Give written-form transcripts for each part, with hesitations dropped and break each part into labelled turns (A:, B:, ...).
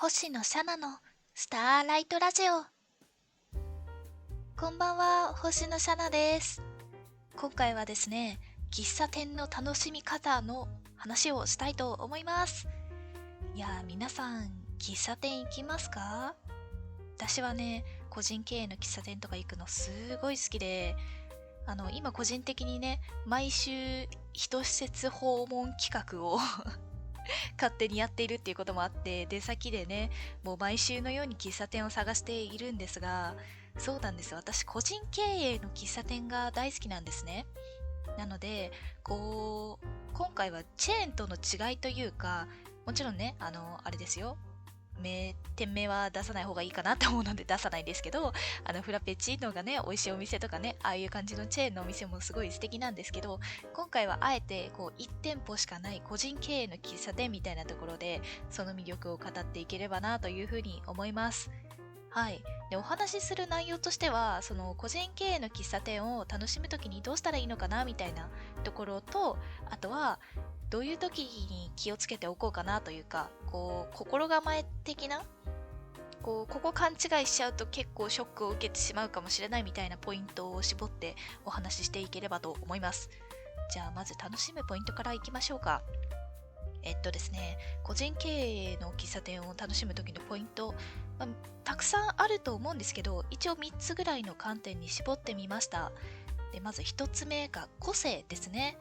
A: 星野シャナのスターライトラジオ。こんばんは、星野シャナです。今回はですね、喫茶店の楽しみ方の話をしたいと思います。いやー、皆さん喫茶店行きますか？私はね、個人経営の喫茶店とか行くのすごい好きで、今個人的にね、毎週一施設訪問企画を勝手にやっているっていうこともあって、出先でね、もう毎週のように喫茶店を探しているんですが、そうなんです。私、個人経営の喫茶店が大好きなんですね。なので、今回はチェーンとの違いというか、もちろんね、あれですよ。店名は出さない方がいいかなって思うので出さないですけど、フラペチーノがね、美味しいお店とかね、ああいう感じのチェーンのお店もすごい素敵なんですけど、今回はあえて1店舗しかない個人経営の喫茶店みたいなところで、その魅力を語っていければなというふうに思います。はい。で、お話しする内容としては、その個人経営の喫茶店を楽しむときにどうしたらいいのかなみたいなところと、あとは、どういう時に気をつけておこうかなというか、心構え的な、ここ勘違いしちゃうと結構ショックを受けてしまうかもしれないみたいなポイントを絞ってお話ししていければと思います。じゃあ、まず楽しむポイントからいきましょうか。ですね、個人経営の喫茶店を楽しむ時のポイント、たくさんあると思うんですけど、一応3つぐらいの観点に絞ってみました。で、まず1つ目が個性ですね。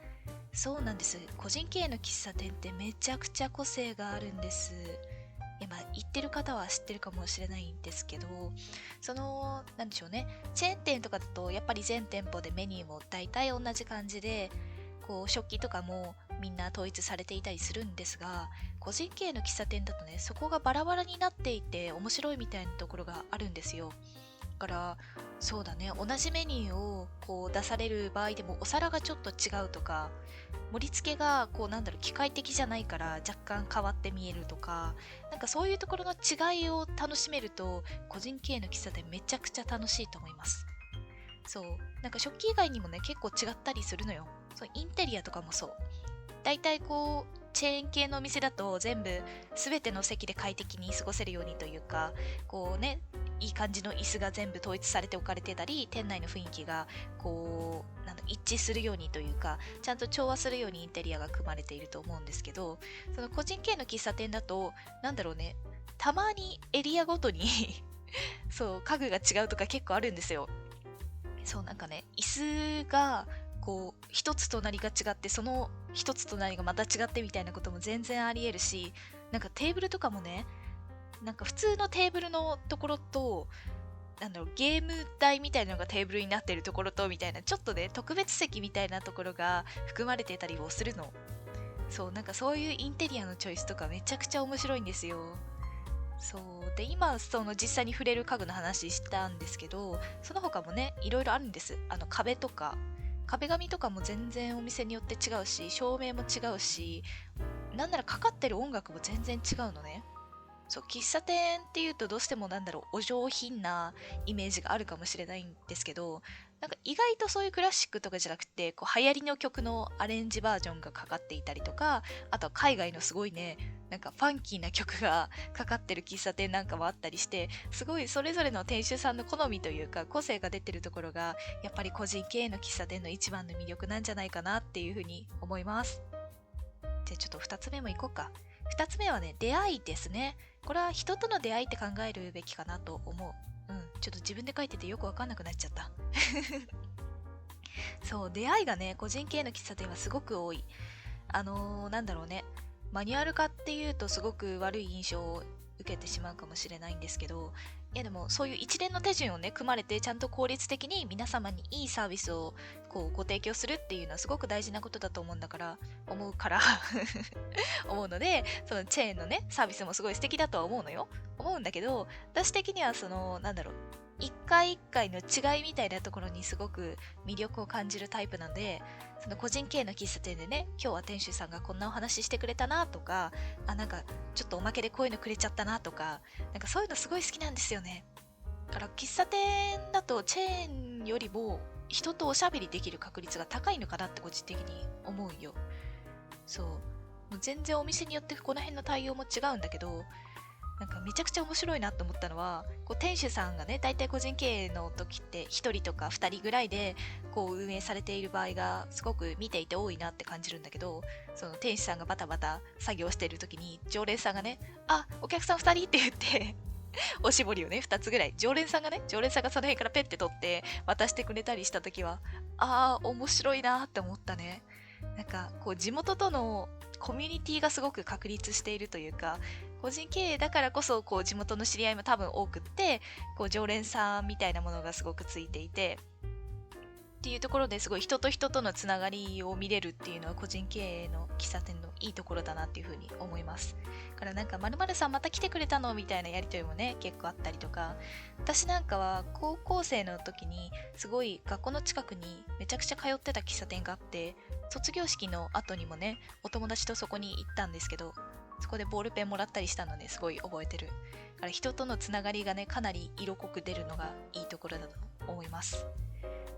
A: そうなんです。個人経営の喫茶店ってめちゃくちゃ個性があるんです。行ってる方は知ってるかもしれないんですけど、なんでしょうね。チェーン店とかだと、やっぱり全店舗でメニューも大体同じ感じで、食器とかもみんな統一されていたりするんですが、個人経営の喫茶店だとね、そこがバラバラになっていて面白いみたいなところがあるんですよ。だから、そうだね、同じメニューを出される場合でもお皿がちょっと違うとか、盛り付けが機械的じゃないから若干変わって見えるとか、なんかそういうところの違いを楽しめると、個人経営の喫茶店めちゃくちゃ楽しいと思います。そう。なんか食器以外にもね、結構違ったりするのよ。そう、インテリアとかもそう。大体チェーン系のお店だと全部全ての席で快適に過ごせるようにというか、いい感じの椅子が全部統一されて置かれてたり、店内の雰囲気が一致するようにというか、ちゃんと調和するようにインテリアが組まれていると思うんですけど、その個人系の喫茶店だと、たまにエリアごとにそう、家具が違うとか結構あるんですよ。そう、なんかね、椅子が、一つ隣が違って、その一つ隣がまた違ってみたいなことも全然あり得るし、なんかテーブルとかもね、なんか普通のテーブルのところと、ゲーム台みたいなのがテーブルになってるところと、みたいな、ちょっとね、特別席みたいなところが含まれてたりをするの。そう、なんかそういうインテリアのチョイスとかめちゃくちゃ面白いんですよ。そう。で、今、その実際に触れる家具の話したんですけど、その他もね、いろいろあるんです。壁とか、壁紙とかも全然お店によって違うし、照明も違うし、なんならかかってる音楽も全然違うのね。そう、喫茶店っていうとどうしてもお上品なイメージがあるかもしれないんですけど、なんか意外とそういうクラシックとかじゃなくて、流行りの曲のアレンジバージョンがかかっていたりとか、あとは海外のすごいね、なんかファンキーな曲がかかってる喫茶店なんかもあったりして、すごいそれぞれの店主さんの好みというか、個性が出てるところが、やっぱり個人経営の喫茶店の一番の魅力なんじゃないかなっていうふうに思います。じゃあちょっと二つ目も行こうか。二つ目はね、出会いですね。これは人との出会いって考えるべきかなと思う。うん、ちょっと自分で書いててよくわかんなくなっちゃった。そう、出会いがね、個人系の喫茶店はすごく多い。なんだろうね。マニュアル化っていうとすごく悪い印象を受けてしまうかもしれないんですけど、いやでもそういう一連の手順をね、組まれてちゃんと効率的に皆様にいいサービスをご提供するっていうのはすごく大事なことだと思うから思うので、そのチェーンのね、サービスもすごい素敵だとは思うのよ。思うんだけど、私的には一回一回の違いみたいなところにすごく魅力を感じるタイプなので、その個人経営の喫茶店でね、今日は店主さんがこんなお話ししてくれたなとか、なんかちょっとおまけでこういうのくれちゃったなとか、なんかそういうのすごい好きなんですよね。だから喫茶店だとチェーンよりも人とおしゃべりできる確率が高いのかなって個人的に思うよ。そう。もう全然お店によってこの辺の対応も違うんだけど、なんかめちゃくちゃ面白いなと思ったのは、こう店主さんがね、大体個人経営の時って1人とか2人ぐらいでこう運営されている場合がすごく見ていて多いなって感じるんだけど、その店主さんがバタバタ作業している時に常連さんがね、あ、お客さん2人って言っておしぼりをね、2つぐらい、常連さんがその辺からペッて取って渡してくれたりした時は、面白いなって思ったね。なんかこう地元とのコミュニティがすごく確立しているというか、個人経営だからこそこう地元の知り合いも多分多くって、こう常連さんみたいなものがすごくついていてっていうところですごい人と人とのつながりを見れるっていうのは個人経営の喫茶店のいいところだなっていうふうに思います。だからなんか〇〇さんまた来てくれたのみたいなやりとりもね結構あったりとか、私なんかは高校生の時にすごい学校の近くにめちゃくちゃ通ってた喫茶店があって、卒業式の後にもねお友達とそこに行ったんですけど、そこでボールペンもらったりしたのですごい覚えてる。だから人とのつながりがねかなり色濃く出るのがいいところだと思います。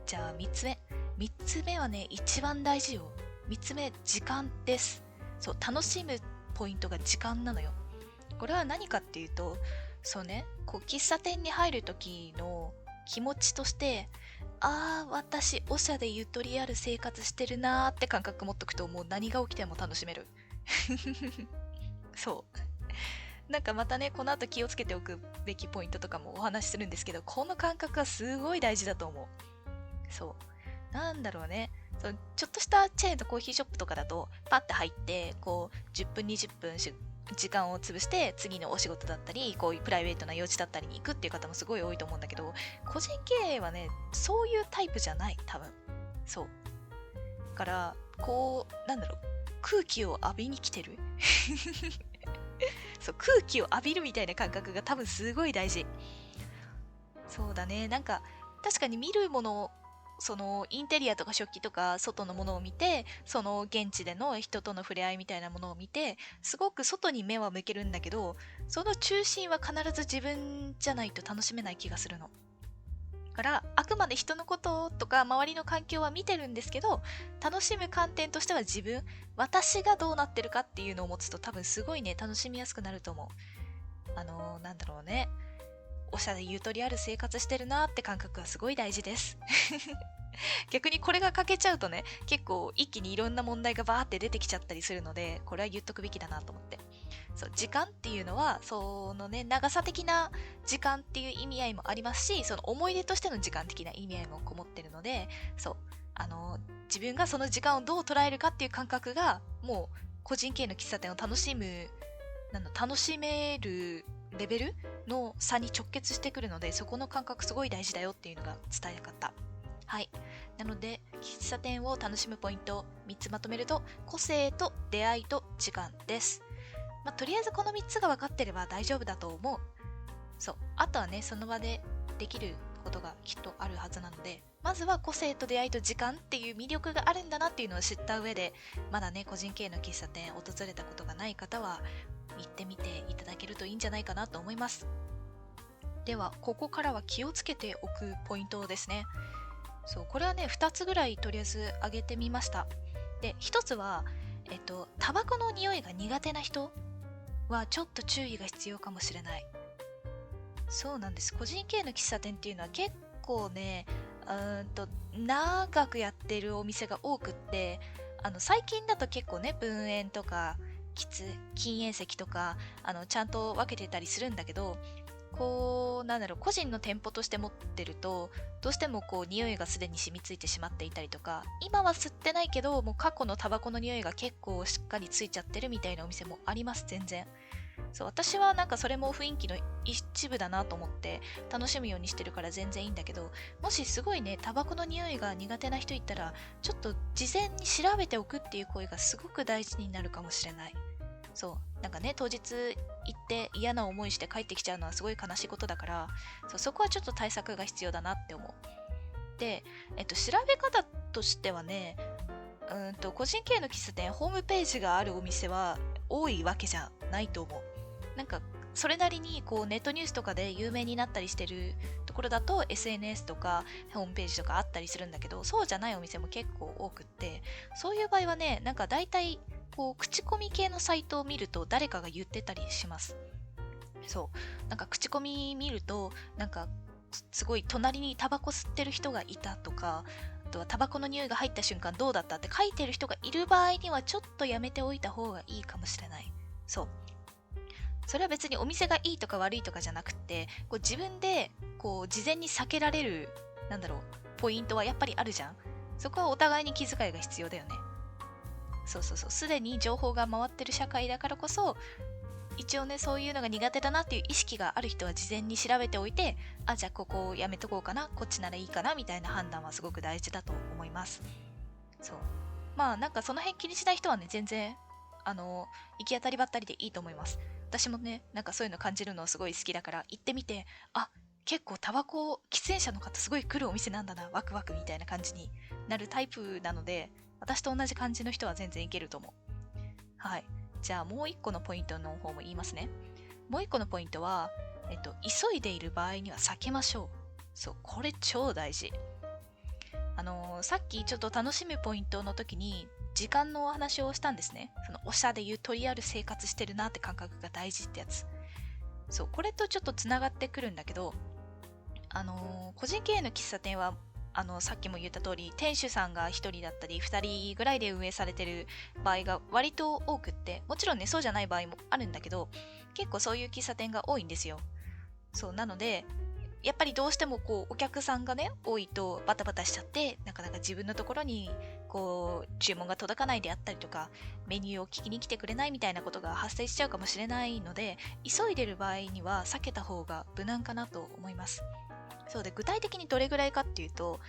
A: じゃあ3つ目。3つ目はね、一番大事よ。3つ目、時間です。そう、楽しむポイントが時間なのよ。これは何かっていうと、そうね、こう喫茶店に入る時の気持ちとして、私、おしゃでゆとりある生活してるなーって感覚持っとくと、もう何が起きても楽しめる。そう。なんかまたね、この後気をつけておくべきポイントとかもお話しするんですけど、この感覚はすごい大事だと思う。そう。なんだろうね。ちょっとしたチェーンとコーヒーショップとかだと、パッて入って、こう、10分、20分時間を潰して、次のお仕事だったり、こういうプライベートな用事だったりに行くっていう方もすごい多いと思うんだけど、個人経営はね、そういうタイプじゃない、多分。そう。だから、こう、なんだろう、空気を浴びに来てるそう、空気を浴びるみたいな感覚が多分すごい大事。そうだね。なんか、確かに見るもの、そのインテリアとか食器とか外のものを見て、その現地での人との触れ合いみたいなものを見て、すごく外に目は向けるんだけど、その中心は必ず自分じゃないと楽しめない気がするの。だからあくまで人のこととか周りの環境は見てるんですけど、楽しむ観点としては私がどうなってるかっていうのを持つと多分すごいね楽しみやすくなると思う。なんだろうね、おしゃれゆとりある生活してるなって感覚はすごい大事です逆にこれが欠けちゃうとね、結構一気にいろんな問題がバーって出てきちゃったりするので、これは言っとくべきだなと思って。そう、時間っていうのはそのね長さ的な時間っていう意味合いもありますし、その思い出としての時間的な意味合いもこもってるので、そう自分がその時間をどう捉えるかっていう感覚がもう個人経営の喫茶店を楽しめるレベルの差に直結してくるので、そこの感覚すごい大事だよっていうのが伝えたかった。はい。なので、喫茶店を楽しむポイント3つまとめると、個性と出会いと時間です。とりあえずこの3つが分かってれば大丈夫だと思う。そう。あとはね、その場でできることがきっとあるはずなので、まずは個性と出会いと時間っていう魅力があるんだなっていうのを知った上で、まだね、個人経営の喫茶店訪れたことがない方は、行ってみていただけるといいんじゃないかなと思います。では、ここからは気をつけておくポイントですね。そう、これはね、2つぐらいとりあえず挙げてみました。で、1つは、タバコの匂いが苦手な人はちょっと注意が必要かもしれない。そうなんです。個人経営の喫茶店っていうのは結構ね、長くやってるお店が多くって、最近だと結構ね、分煙とか、禁煙席とか、ちゃんと分けてたりするんだけど、こう、なんだろう、個人の店舗として持ってると、どうしてもこう、匂いがすでに染みついてしまっていたりとか、今は吸ってないけど、もう過去のタバコの匂いが結構しっかりついちゃってるみたいなお店もあります、全然。そう、私はなんかそれも雰囲気の一部だなと思って楽しむようにしてるから全然いいんだけど、もしすごいねタバコの匂いが苦手な人いたら、ちょっと事前に調べておくっていう声がすごく大事になるかもしれない。そう、なんかね当日行って嫌な思いして帰ってきちゃうのはすごい悲しいことだから、そこはちょっと対策が必要だなって思う。で、調べ方としてはね、個人経営の喫茶店ホームページがあるお店は多いわけじゃないと思う。なんかそれなりにこうネットニュースとかで有名になったりしてるところだと SNS とかホームページとかあったりするんだけど、そうじゃないお店も結構多くって、そういう場合はね、なんか大体こう口コミ系のサイトを見ると誰かが言ってたりします。なんか口コミ見ると、なんかすごい隣にタバコ吸ってる人がいたとか、あとはタバコの匂いが入った瞬間どうだったって書いてる人がいる場合にはちょっとやめておいた方がいいかもしれない。それは別にお店がいいとか悪いとかじゃなくて、こう自分でこう事前に避けられる、ポイントはやっぱりあるじゃん。そこはお互いに気遣いが必要だよね。すでに情報が回ってる社会だからこそ、一応ね、そういうのが苦手だなっていう意識がある人は事前に調べておいて、じゃあここをやめとこうかな、こっちならいいかなみたいな判断はすごく大事だと思います。なんかその辺気にしない人はね、全然行き当たりばったりでいいと思います。私もね、なんかそういうの感じるのすごい好きだから行ってみて、結構タバコ喫煙者の方すごい来るお店なんだな、ワクワクみたいな感じになるタイプなので、私と同じ感じの人は全然いけると思う。はい。じゃあもう一個のポイントの方も言いますね。もう一個のポイントは、急いでいる場合には避けましょう。これ超大事。さっきちょっと楽しむポイントの時に時間のお話をしたんですね。そのおしゃでゆとりある生活してるなって感覚が大事ってやつ。これとちょっとつながってくるんだけど、個人経営の喫茶店はさっきも言った通り店主さんが1人だったり2人ぐらいで運営されてる場合が割と多くって、もちろんねそうじゃない場合もあるんだけど、結構そういう喫茶店が多いんですよ。なのでやっぱりどうしてもこうお客さんがね多いとバタバタしちゃって、なかなか自分のところにこう注文が届かないであったりとか、メニューを聞きに来てくれないみたいなことが発生しちゃうかもしれないので、急いでる場合には避けた方が無難かなと思います。具体的にどれぐらいかっていうと、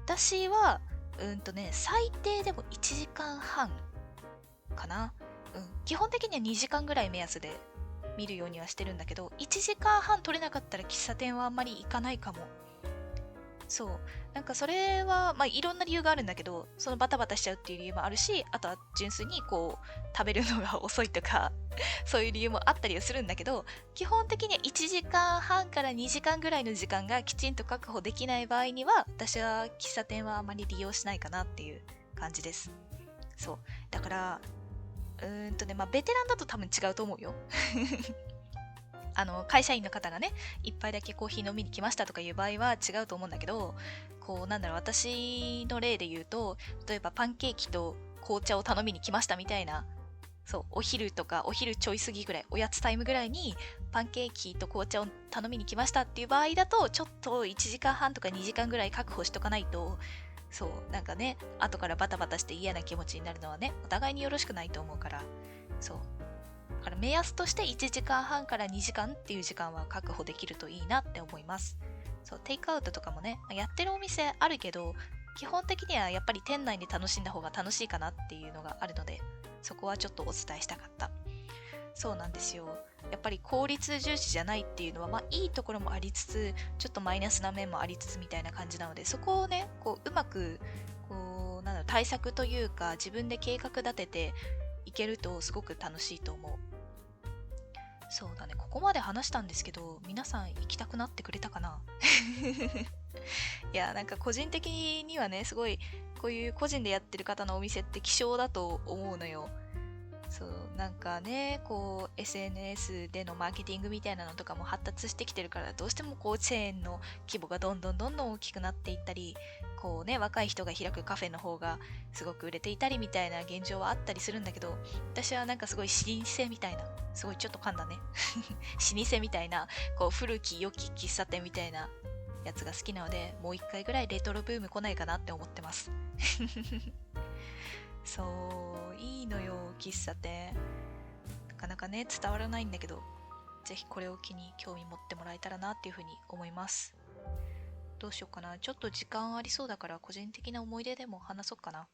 A: 私は最低でも1時間半かな。基本的には2時間ぐらい目安で見るようにはしてるんだけど、1時間半取れなかったら喫茶店はあんまり行かないかも。なんかそれは、いろんな理由があるんだけど、そのバタバタしちゃうっていう理由もあるし、あとは純粋にこう、食べるのが遅いとか、そういう理由もあったりはするんだけど、基本的には1時間半から2時間ぐらいの時間がきちんと確保できない場合には、私は喫茶店はあまり利用しないかなっていう感じです。だから、ベテランだと多分違うと思うよ。会社員の方がね、一杯だけコーヒー飲みに来ましたとかいう場合は違うと思うんだけど、私の例で言うと、例えばパンケーキと紅茶を頼みに来ましたみたいな、お昼とかお昼ちょい過ぎぐらい、おやつタイムぐらいにパンケーキと紅茶を頼みに来ましたっていう場合だと、ちょっと1時間半とか2時間ぐらい確保しとかないと、なんかね、後からバタバタして嫌な気持ちになるのはね、お互いによろしくないと思うから、だから目安として1時間半から2時間っていう時間は確保できるといいなって思います。テイクアウトとかもね、やってるお店あるけど、基本的にはやっぱり店内で楽しんだ方が楽しいかなっていうのがあるので、そこはちょっとお伝えしたかった。そうなんですよ。やっぱり効率重視じゃないっていうのは、いいところもありつつ、ちょっとマイナスな面もありつつみたいな感じなので、そこをね、うまく、対策というか、自分で計画立てていけるとすごく楽しいと思う。そうだね、ここまで話したんですけど、皆さん行きたくなってくれたかな？いや、なんか個人的にはね、すごい、こういう個人でやってる方のお店って希少だと思うのよ。なんかね、SNS でのマーケティングみたいなのとかも発達してきてるから、どうしてもチェーンの規模がどんどん大きくなっていったり、若い人が開くカフェの方がすごく売れていたりみたいな現状はあったりするんだけど、私はなんかすごい老舗みたいな、すごいちょっと噛んだね。老舗みたいな、古き良き喫茶店みたいなやつが好きなので、もう一回ぐらいレトロブーム来ないかなって思ってます。いいのよ、喫茶店。なかなかね、伝わらないんだけど、ぜひこれを機に興味持ってもらえたらなっていうふうに思います。どうしようかな。ちょっと時間ありそうだから個人的な思い出でも話そうかな。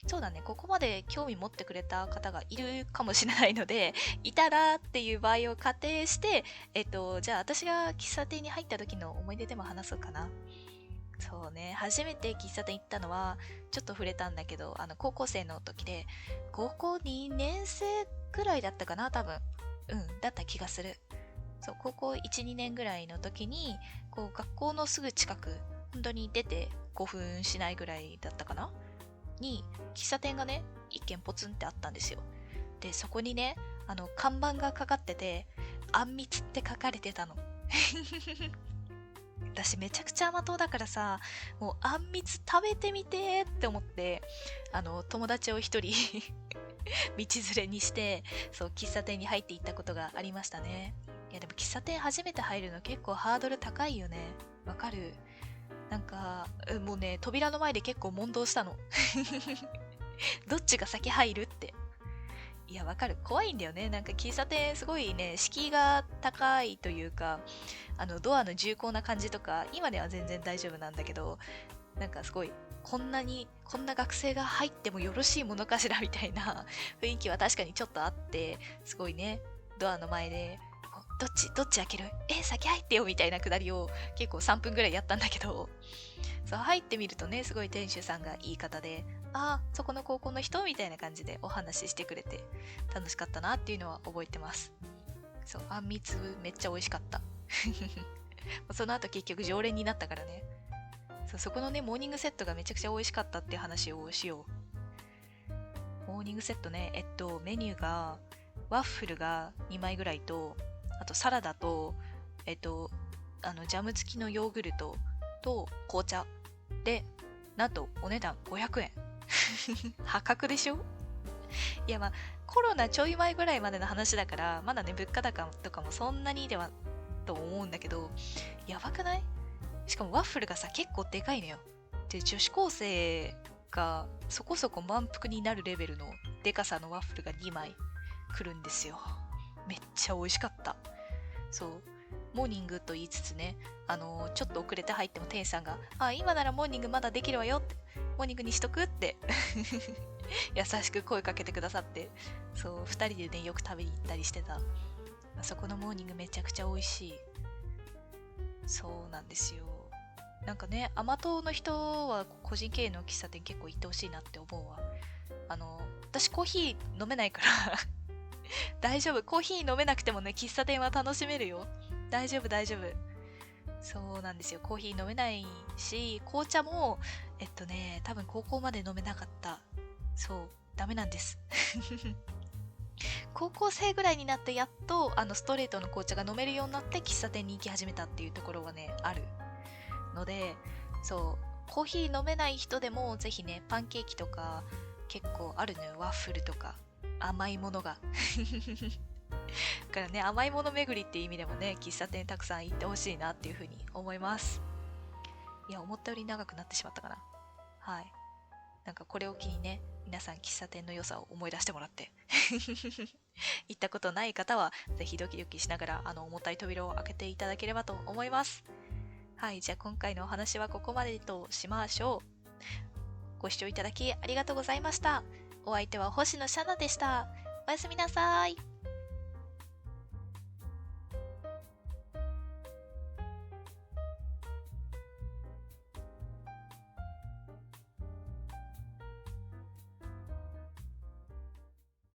A: そうだね、ここまで興味持ってくれた方がいるかもしれないので、いたらっていう場合を仮定して、じゃあ私が喫茶店に入った時の思い出でも話そうかな。そうね、初めて喫茶店行ったのは、ちょっと触れたんだけど、高校生の時で、高校2年生くらいだったかな、多分。だった気がする。高校1、2年ぐらいの時に、学校のすぐ近く、本当に出て5分しないぐらいだったかなに、喫茶店がね、一軒ポツンってあったんですよ。で、そこにね、看板がかかってて、あんみつって書かれてたの。私めちゃくちゃ甘党だからさ、もうあんみつ食べてみてって思って、友達を一人道連れにして、そう、喫茶店に入っていったことがありましたね。いやでも喫茶店初めて入るの結構ハードル高いよね。わかる？なんか、もうね、扉の前で結構問答したの。どっちが先入るって。いや、わかる。怖いんだよね。なんか喫茶店すごいね、敷居が高いというか、ドアの重厚な感じとか、今では全然大丈夫なんだけど、なんかすごい、こんな学生が入ってもよろしいものかしらみたいな雰囲気は確かにちょっとあって、すごいね、ドアの前で、どっち開ける？先入ってよみたいなくだりを結構3分ぐらいやったんだけど、そう入ってみるとね、すごい店主さんがいい方で、そこの高校の人みたいな感じでお話ししてくれて楽しかったなっていうのは覚えてます。そう、あんみつめっちゃ美味しかった。その後結局常連になったからね。そこのね、モーニングセットがめちゃくちゃ美味しかったっていう話をしよう。モーニングセットね、メニューが、ワッフルが2枚ぐらいと、あとサラダと、ジャム付きのヨーグルトと紅茶で、なんとお値段500円。破格でしょ？いやコロナちょい前ぐらいまでの話だから、まだね、物価高とかもそんなにではと思うんだけど、やばくない？しかもワッフルがさ、結構でかいのよ。で、女子高生がそこそこ満腹になるレベルのでかさのワッフルが2枚来るんですよ。めっちゃ美味しかった。そう。モーニングと言いつつね、ちょっと遅れて入っても店員さんが、今ならモーニングまだできるわよって、モーニングにしとくって優しく声かけてくださって、そう、2人でね、よく食べに行ったりしてた。そこのモーニングめちゃくちゃ美味しい。そうなんですよ。なんかね、甘党の人は個人経営の喫茶店結構行ってほしいなって思うわ。私コーヒー飲めないから大丈夫。コーヒー飲めなくてもね、喫茶店は楽しめるよ。大丈夫、大丈夫。そうなんですよ。コーヒー飲めないし、紅茶も、多分高校まで飲めなかった。そう、ダメなんです。高校生ぐらいになってやっと、ストレートの紅茶が飲めるようになって喫茶店に行き始めたっていうところはね、あるので、そう、コーヒー飲めない人でも、ぜひね、パンケーキとか、結構あるのよ。ワッフルとか、甘いものが。だからね、甘いもの巡りっていう意味でもね、喫茶店たくさん行ってほしいなっていうふうに思います。いや、思ったより長くなってしまったかな。はい。なんかこれを機にね、皆さん喫茶店の良さを思い出してもらって行ったことない方はぜひドキドキしながら重たい扉を開けていただければと思います。はい、じゃあ今回のお話はここまでとしましょう。ご視聴いただきありがとうございました。お相手は星野シャナでした。おやすみなさい。